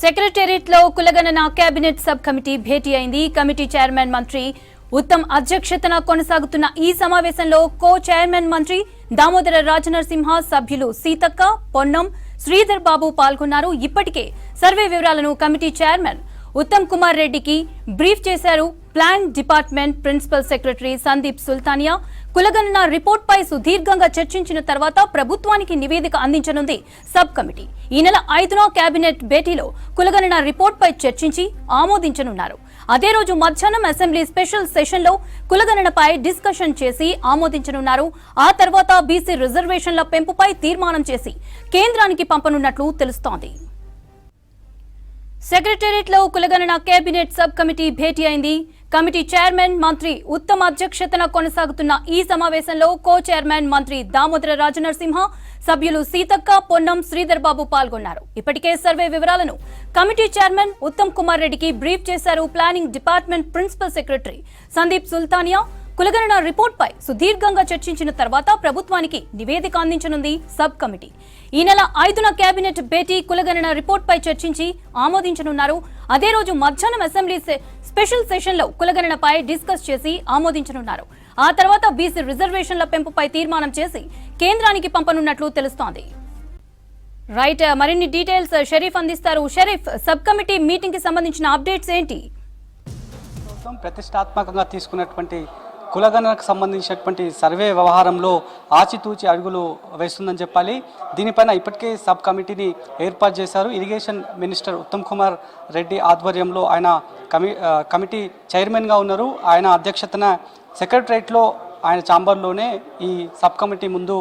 సెక్రటేరియట్లో కులగణన cabinet sub committee భేటీ అయింది. కమిటీ చైర్మన్ మంత్రి ఉత్తమ్ అధ్యక్షతన కొనసాగుతున్న ఈ సమావేశంలో కో చైర్మన్ మంత్రి దామోదర రాజనరసింహ, సభ్యులు సీతక్క, పొన్నం, శ్రీధర్ బాబు పాల్గొన్నారు. ఇప్పటికే సర్వే వివరాలను కమిటీ చైర్మన్ ఉత్తమ్ కుమార్ రెడ్డికి బ్రీఫ్ చేశారు. Plan department principal secretary Sandeep Sultania కులగణన రిపోర్ట్ పై సుదీర్ఘంగా చర్చించిన తర్వాత ప్రభుత్వానికి నివేదిక అందించనుంది సబ్ కమిటీ. ఈ నెల 5న కేబినెట్ భేటీలో కులగణన రిపోర్ట్ పై చర్చించి ఆమోదించనున్నారు. అదే రోజు మధ్యాహ్నం అసెంబ్లీ స్పెషల్ సెషన్ లో కులగణనపై డిస్కషన్ చేసి ఆమోదించనున్నారు. ఆ తర్వాత బీసీ రిజర్వేషన్ల పెంపుపై తీర్మానం చేసి కేంద్రానికి పంపనున్నట్లు తెలుస్తోంది. సెక్రటేరియట్లో కులగణన కేబినెట్ సబ్ కమిటీ భేటీ అయింది. కమిటీ చైర్మన్ మంత్రి ఉత్తమ్ అధ్యక్షతన కొనసాగుతున్న ఈ సమావేశంలో కో చైర్మన్ మంత్రి దామోదర రాజనరసింహ, సభ్యులు సీతక్క, పొన్నం, శ్రీధర్ బాబు పాల్గొన్నారు. ఇప్పటికే సర్వే వివరాలను కమిటీ చైర్మన్ ఉత్తమ్ కుమార్ రెడ్డికి బ్రీఫ్ చేశారు. Planning department principal secretary Sandeep Sultania కులగణన రిపోర్ట్ పై సుదీర్ఘంగా చర్చించిన తర్వాత ప్రభుత్వానికి నివేదిక అందించనుంది సబ్ కమిటీ. ఈ నెల 5న కేబినెట్ భేటీ కులగణన రిపోర్ట్ పై చర్చించి ఆమోదించనున్నారు. అదే రోజు మధ్యాహ్నం అసెంబ్లీ స్పెషల్ సెషన్ లో కులగణనపై డిస్కస్ చేసి ఆమోదించనున్నారు. ఆ తర్వాత బీసీ రిజర్వేషన్ల పెంపుపై తీర్మానం చేసి కేంద్రానికి పంపనున్నట్లు తెలుస్తోంది. రైట్, మరిన్ని డీటెయిల్స్ షరీఫ్ అందిస్తారు. షరీఫ్, సబ్ కమిటీ మీటింగ్ కి సంబంధించిన అప్డేట్స్ ఏంటి? ప్రతిష్టాత్మకంగా తీసుకున్నటువంటి కులగణనకు సంబంధించినటువంటి సర్వే వ్యవహారంలో ఆచితూచి అడుగులు వేస్తుందని చెప్పాలి. దీనిపైన ఇప్పటికే సబ్ కమిటీని ఏర్పాటు చేశారు. ఇరిగేషన్ మినిస్టర్ ఉత్తమ్ కుమార్ రెడ్డి ఆధ్వర్యంలో ఆయన కమిటీ చైర్మన్గా ఉన్నారు. ఆయన అధ్యక్షతన సెక్రటరేట్లో ఆయన ఛాంబర్లోనే ఈ సబ్ కమిటీ ముందు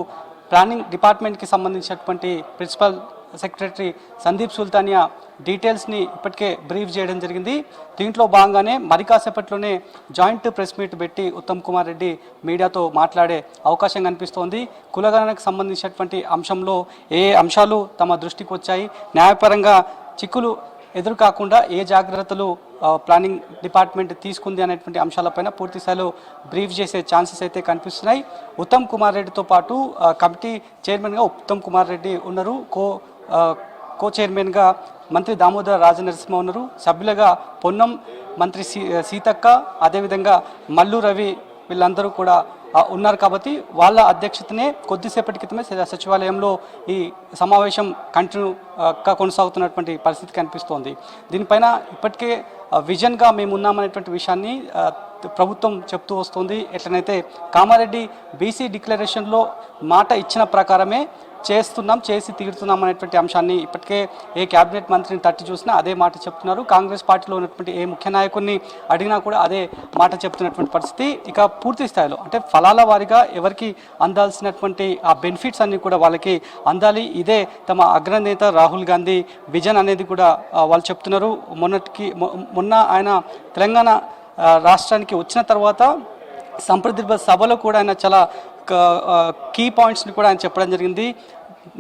ప్లానింగ్ డిపార్ట్మెంట్కి సంబంధించినటువంటి ప్రిన్సిపల్ సెక్రటరీ సందీప్ సుల్తానియా డీటెయిల్స్ని ఇప్పటికే బ్రీఫ్ చేయడం జరిగింది. దీంట్లో భాగంగానే మరి కాసేపట్లోనే జాయింట్ ప్రెస్ మీట్ పెట్టి ఉత్తమ్ కుమార్ రెడ్డి మీడియాతో మాట్లాడే అవకాశం కనిపిస్తోంది. కులగణనకు సంబంధించినటువంటి అంశంలో ఏ అంశాలు తమ దృష్టికి వచ్చాయి, న్యాయపరంగా చిక్కులు ఎదురు కాకుండా ఏ జాగ్రత్తలు ప్లానింగ్ డిపార్ట్మెంట్ తీసుకుంది అనేటువంటి అంశాలపైన పూర్తి స్థాయిలో బ్రీఫ్ చేసే ఛాన్సెస్ అయితే కనిపిస్తున్నాయి. ఉత్తమ్ కుమార్ రెడ్డితో పాటు కమిటీ చైర్మన్గా ఉత్తమ్ కుమార్ రెడ్డి ఉన్నారు. కో చైర్మన్గా మంత్రి దామోదర రాజనరసింహ ఉన్నారు. సభ్యులుగా పొన్నం, మంత్రి సీతక్క, అదేవిధంగా మల్లు రవి వీళ్ళందరూ కూడా ఉన్నారు. కాబట్టి వాళ్ళ అధ్యక్షతనే కొద్దిసేపటి క్రితమే సచివాలయంలో ఈ సమావేశం కంటిన్యూగా కొనసాగుతున్నటువంటి పరిస్థితి కనిపిస్తోంది. దీనిపైన ఇప్పటికే విజన్గా మేము ఉన్నామనేటువంటి విషయాన్ని ప్రభుత్వం చెప్తూ వస్తుంది. ఎట్లనైతే కామారెడ్డి బీసీ డిక్లరేషన్లో మాట ఇచ్చిన ప్రకారమే చేసి తీరుతున్నాం అనేటువంటి అంశాన్ని ఇప్పటికే ఏ క్యాబినెట్ మంత్రిని తట్టి చూసినా అదే మాట చెప్తున్నారు. కాంగ్రెస్ పార్టీలో ఉన్నటువంటి ఏ ముఖ్య నాయకుడిని అడిగినా కూడా అదే మాట చెప్తున్నటువంటి పరిస్థితి. ఇక పూర్తి స్థాయిలో అంటే ఫలాల వారిగా ఎవరికి అందాల్సినటువంటి ఆ బెనిఫిట్స్ అన్ని కూడా వాళ్ళకి అందాలి. ఇదే తమ అగ్రనేత రాహుల్ గాంధీ విజన్ అనేది కూడా వాళ్ళు చెప్తున్నారు. మొన్న ఆయన తెలంగాణ రాష్ట్రానికి వచ్చిన తర్వాత సంప్రదింప సభలో కూడా ఆయన చాలా కీ పాయింట్స్ని కూడా ఆయన చెప్పడం జరిగింది.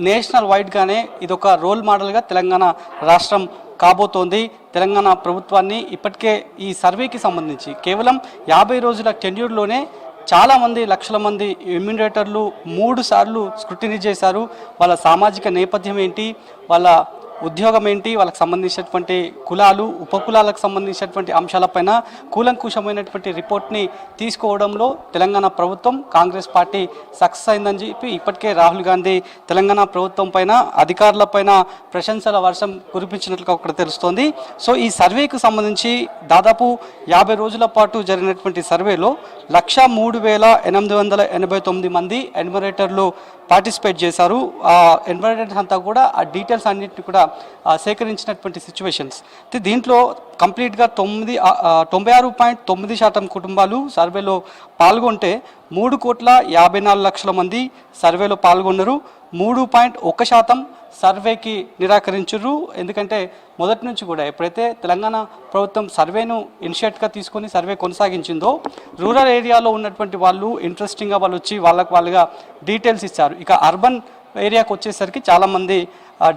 నేషనల్ వైడ్గానే ఇదొక రోల్ మోడల్గా తెలంగాణ రాష్ట్రం కాబోతోంది. తెలంగాణ ప్రభుత్వాన్ని ఇప్పటికే ఈ సర్వేకి సంబంధించి కేవలం 50 రోజుల టెన్యూర్లోనే చాలామంది లక్షల మంది ఎమ్యూనరేటర్లు 3 సార్లు స్క్రూటినీ చేశారు. వాళ్ళ సామాజిక నేపథ్యం ఏంటి, వాళ్ళ ఉద్యోగం ఏంటి, వాళ్ళకి సంబంధించినటువంటి కులాలు, ఉపకులాలకు సంబంధించినటువంటి అంశాలపైన కూలంకుషమైనటువంటి రిపోర్ట్ని తీసుకోవడంలో తెలంగాణ ప్రభుత్వం, కాంగ్రెస్ పార్టీ సక్సెస్ అయిందని చెప్పి ఇప్పటికే రాహుల్ గాంధీ తెలంగాణ ప్రభుత్వం పైన, అధికారులపైన ప్రశంసల వర్షం కురిపించినట్లుగా ఒకటి తెలుస్తోంది. సో ఈ సర్వేకు సంబంధించి దాదాపు 50 రోజుల పాటు జరిగినటువంటి సర్వేలో 103,889 మంది ఎన్యూమరేటర్లు పార్టిసిపేట్ చేశారు. ఆ ఎన్యూమరేటర్స్ అంతా కూడా ఆ డీటెయిల్స్ అన్నింటినీ కూడా సేకరించినటువంటి సిచ్యువేషన్స్. దీంట్లో కంప్లీట్గా 96.9% కుటుంబాలు సర్వేలో పాల్గొంటే 3,54,00,000 మంది సర్వేలో పాల్గొన్నారు. 3.1% సర్వేకి నిరాకరించరు. ఎందుకంటే మొదటి నుంచి కూడా ఎప్పుడైతే తెలంగాణ ప్రభుత్వం సర్వేను ఇనిషియేట్గా తీసుకొని సర్వే కొనసాగించిందో రూరల్ ఏరియాలో ఉన్నటువంటి వాళ్ళు ఇంట్రెస్టింగ్గా వాళ్ళు వచ్చి వాళ్ళుగా డీటెయిల్స్ ఇచ్చారు. ఇక అర్బన్ ఏరియాకి వచ్చేసరికి చాలామంది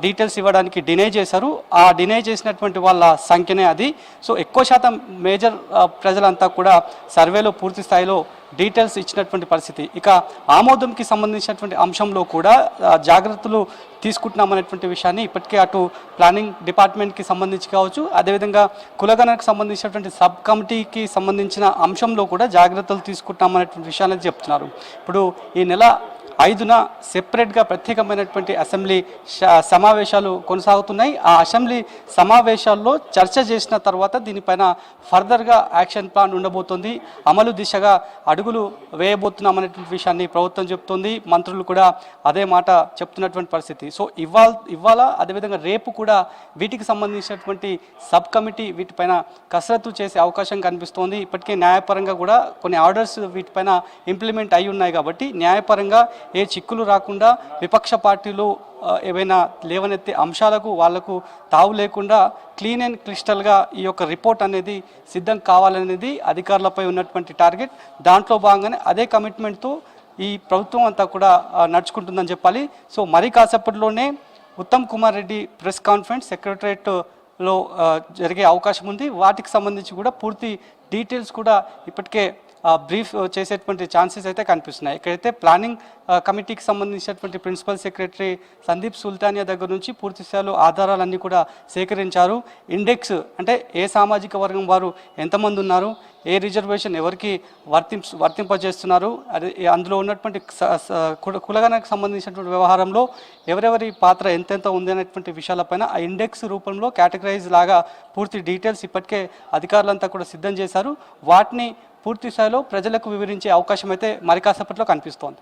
డీటెయిల్స్ ఇవ్వడానికి డినే చేశారు. ఆ డినే చేసినటువంటి వాళ్ళ సంఖ్యనే అది. సో ఎక్కువ శాతం మేజర్ ప్రజలంతా కూడా సర్వేలో పూర్తి స్థాయిలో డీటెయిల్స్ ఇచ్చినటువంటి పరిస్థితి. ఇక ఆమోదంకి సంబంధించినటువంటి అంశంలో కూడా జాగ్రత్తలు తీసుకుంటున్నామనేటువంటి విషయాన్ని ఇప్పటికే అటు ప్లానింగ్ డిపార్ట్మెంట్కి సంబంధించి కావచ్చు, అదేవిధంగా కులగణనకు సంబంధించినటువంటి సబ్ కమిటీకి సంబంధించిన అంశంలో కూడా జాగ్రత్తలు తీసుకుంటున్నామనేటువంటి విషయాన్ని చెప్తున్నారు. ఇప్పుడు ఈ నెల 5న సెపరేట్గా ప్రత్యేకమైనటువంటి అసెంబ్లీ సమావేశాలు కొనసాగుతున్నాయి. ఆ అసెంబ్లీ సమావేశాల్లో చర్చ చేసిన తర్వాత దీనిపైన ఫర్దర్గా యాక్షన్ ప్లాన్ ఉండబోతోంది. అమలు దిశగా అడుగులు వేయబోతున్నామనేటువంటి విషయాన్ని ప్రభుత్వం చెప్తోంది. మంత్రులు కూడా అదే మాట చెప్తున్నటువంటి పరిస్థితి. సో ఇవాళ అదేవిధంగా రేపు కూడా వీటికి సంబంధించినటువంటి సబ్ కమిటీ వీటిపైన కసరత్తు చేసే అవకాశం కనిపిస్తోంది. ఇప్పటికే న్యాయపరంగా కూడా కొన్ని ఆర్డర్స్ వీటిపైన ఇంప్లిమెంట్ అయి ఉన్నాయి కాబట్టి న్యాయపరంగా ఏ చిక్కులు రాకుండా విపక్ష పార్టీలు ఏవైనా లేవనెత్తే అంశాలకు వాళ్లకు తావు లేకుండా క్లీన్ అండ్ క్రిస్టల్గా ఈ యొక్క రిపోర్ట్ అనేది సిద్ధం కావాలనేది అధికారులపై ఉన్నటువంటి టార్గెట్. దాంట్లో భాగంగానే అదే కమిట్మెంట్తో ఈ ప్రభుత్వం అంతా కూడా నడుచుకుంటుందని చెప్పాలి. సో మరి కాసేపట్లోనే ఉత్తమ్ కుమార్ రెడ్డి ప్రెస్ కాన్ఫరెన్స్ సెక్రటరేట్లో జరిగే అవకాశం ఉంది. వాటికి సంబంధించి కూడా పూర్తి డీటెయిల్స్ కూడా ఇప్పటికే బ్రీఫ్ చేసేటువంటి ఛాన్సెస్ అయితే కనిపిస్తున్నాయి. ఇక్కడైతే ప్లానింగ్ కమిటీకి సంబంధించినటువంటి ప్రిన్సిపల్ సెక్రటరీ సందీప్ సుల్తానియా దగ్గర నుంచి పూర్తి స్థాయిలో ఆధారాలన్నీ కూడా సేకరించారు. ఇండెక్స్ అంటే ఏ సామాజిక వర్గం వారు ఎంతమంది ఉన్నారు, ఏ రిజర్వేషన్ ఎవరికి వర్తింపజేస్తున్నారు, అది అందులో ఉన్నటువంటి కులగణనకు సంబంధించినటువంటి వ్యవహారంలో ఎవరెవరి పాత్ర ఎంతెంత ఉంది అనేటువంటి విషయాలపైన ఆ ఇండెక్స్ రూపంలో కేటగరైజ్ లాగా పూర్తి డీటెయిల్స్ ఇప్పటికే అధికారులంతా కూడా సిద్ధం చేశారు. వాటిని పూర్తి స్థాయిలో ప్రజలకు వివరించే అవకాశం అయితే మరి కాసేపట్లో కనిపిస్తోంది.